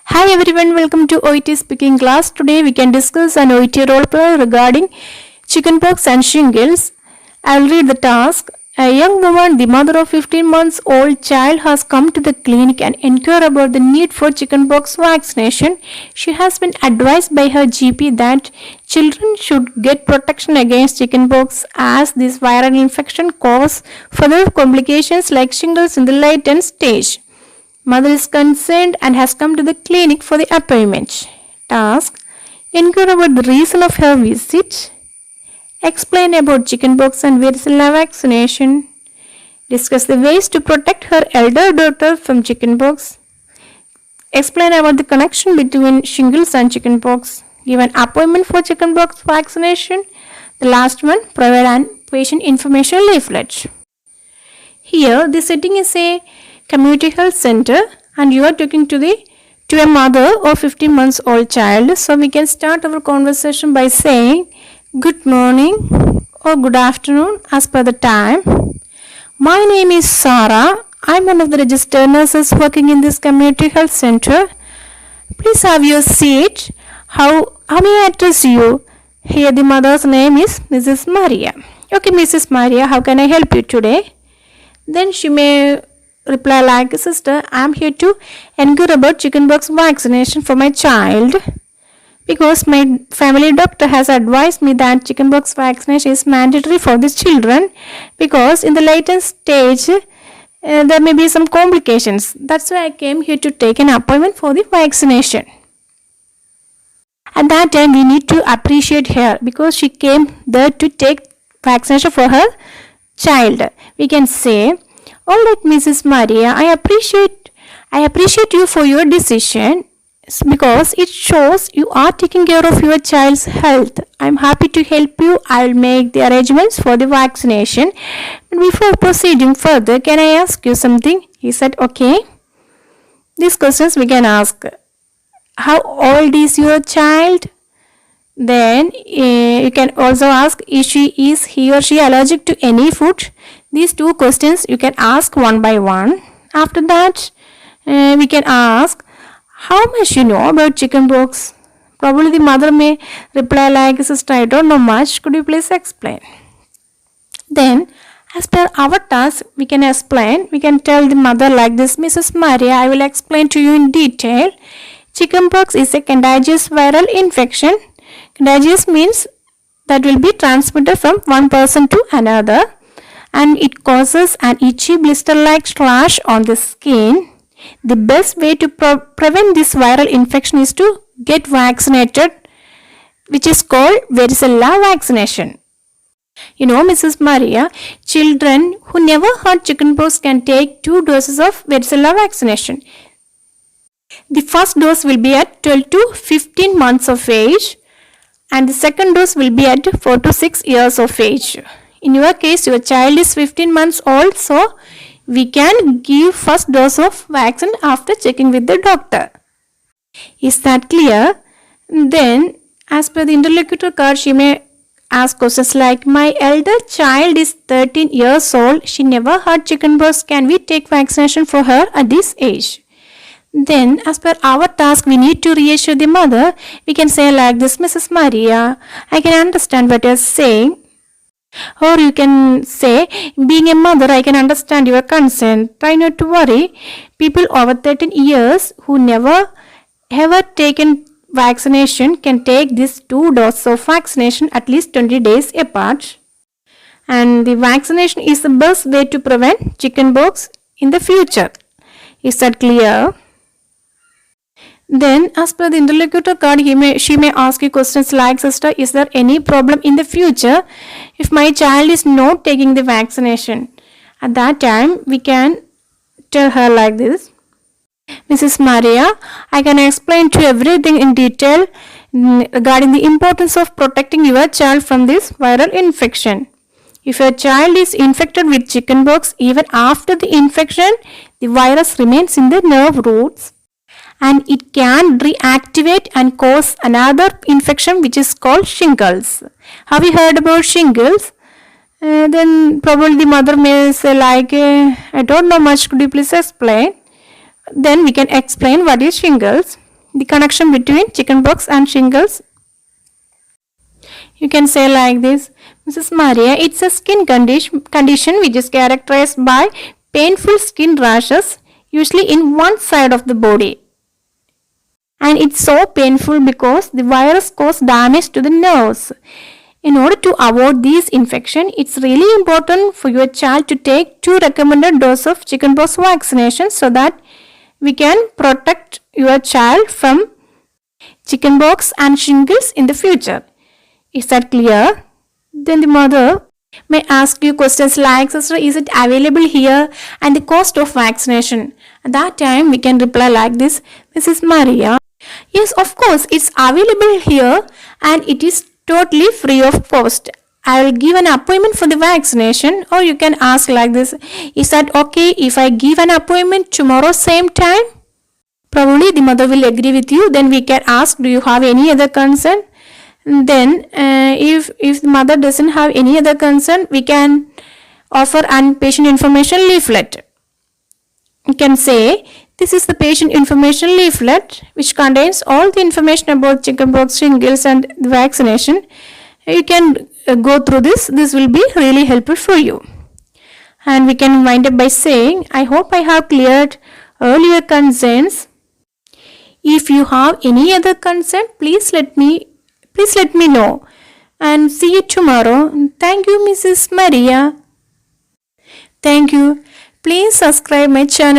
Hi everyone, welcome to OET speaking class. Today we can discuss an OET role play regarding chickenpox and shingles. I'll read the task. A young woman, the mother of 15 months old child, has come to the clinic and inquire about the need for chickenpox vaccination. She has been advised by her GP that children should get protection against chickenpox as this viral infection causes further complications like shingles in the latent stage. Mother is concerned and has come to the clinic for the appointment. Task: inquire about the reason of her visit. Explain about chickenpox and varicella vaccination. Discuss the ways to protect her elder daughter from chickenpox. Explain about the connection between shingles and chickenpox. Give an appointment for chickenpox vaccination. The last one, provide an patient information leaflet. Here, the setting is a community health center and you are talking to a mother of 15 months old child. So we can start our conversation by saying good morning or good afternoon as per the time. My name is Sarah. I'm one of the registered nurses working in this community health center. Please have your seat. How may I address you? Here the mother's name is Mrs. Maria. Okay, Mrs. Maria, how can I help you today? Then she may reply like, sister, I am here to inquire about chickenpox vaccination for my child because my family doctor has advised me that chickenpox vaccination is mandatory for these children because in the latent stage there may be some complications. That's why I came here to take an appointment for the vaccination. At that time we need to appreciate her because she came there to take vaccination for her child. We can say, all right, Mrs. Maria, I appreciate you for your decision because it shows you are taking care of your child's health. I'm happy to help you. I'll make the arrangements for the vaccination. But before proceeding further, can I ask you something? He said, okay. These questions we can ask. How old is your child? Then you can also ask, is he or she allergic to any food? These two questions you can ask one by one. After that, we can ask, how much you know about chickenpox? Probably the mother may reply like, sister, I don't know much. Could you please explain? Then, as per our task, we can explain. We can tell the mother like this, Mrs. Maria, I will explain to you in detail. Chickenpox is a contagious viral infection. Contagious means that will be transmitted from one person to another and it causes an itchy blister-like rash on the skin. The best way to prevent this viral infection is to get vaccinated, which is called varicella vaccination. You know, Mrs. Maria, children who never had chickenpox can take 2 doses of varicella vaccination. The first dose will be at 12 to 15 months of age and the second dose will be at 4 to 6 years of age. In your case, your child is 15 months old, so we can give first dose of vaccine after checking with the doctor. Is that clear? Then, as per the interlocutor card, she may ask questions like, my elder child is 13 years old. She never had chickenpox. Can we take vaccination for her at this age? Then, as per our task, we need to reassure the mother. We can say like this, Mrs. Maria, I can understand what you're saying. Or you can say, being a mother, I can understand your concern. Try not to worry. People over 13 years who never ever taken vaccination can take these 2 doses of vaccination at least 20 days apart. And the vaccination is the best way to prevent chickenpox in the future. Is that clear? Then, as per the interlocutor card, she may ask you questions like, sister, is there any problem in the future if my child is not taking the vaccination? At that time, we can tell her like this, Mrs. Maria, I can explain to you everything in detail regarding the importance of protecting your child from this viral infection. If your child is infected with chickenpox, even after the infection, the virus remains in the nerve roots and it can reactivate and cause another infection which is called shingles. Have you heard about shingles? Then probably the mother may say like, I don't know much, could you please explain? Then we can explain what is shingles. the connection between chickenpox and shingles. You can say like this, Mrs. Maria, it's a skin condition which is characterized by painful skin rashes, usually in one side of the body. And it's so painful because the virus causes damage to the nerves. In order to avoid these infections, it's really important for your child to take 2 recommended doses of chickenpox vaccination so that we can protect your child from chickenpox and shingles in the future. Is that clear? Then the mother may ask you questions like, sister, is it available here, and the cost of vaccination. At that time we can reply like this, Mrs. Maria, yes, of course, it's available here and it is totally free of cost. I will give an appointment for the vaccination. Or you can ask like this, is that okay if I give an appointment tomorrow same time? Probably the mother will agree with you. Then we can ask, do you have any other concern? Then if the mother doesn't have any other concern, we can offer an patient information leaflet. You can say, this is the patient information leaflet which contains all the information about chickenpox, shingles and the vaccination. You can go through this. This will be really helpful for you. And we can wind up by saying, I hope I have cleared all your concerns. If you have any other concern, please let me know. And see you tomorrow. Thank you, Mrs. Maria. Thank you. Please subscribe my channel.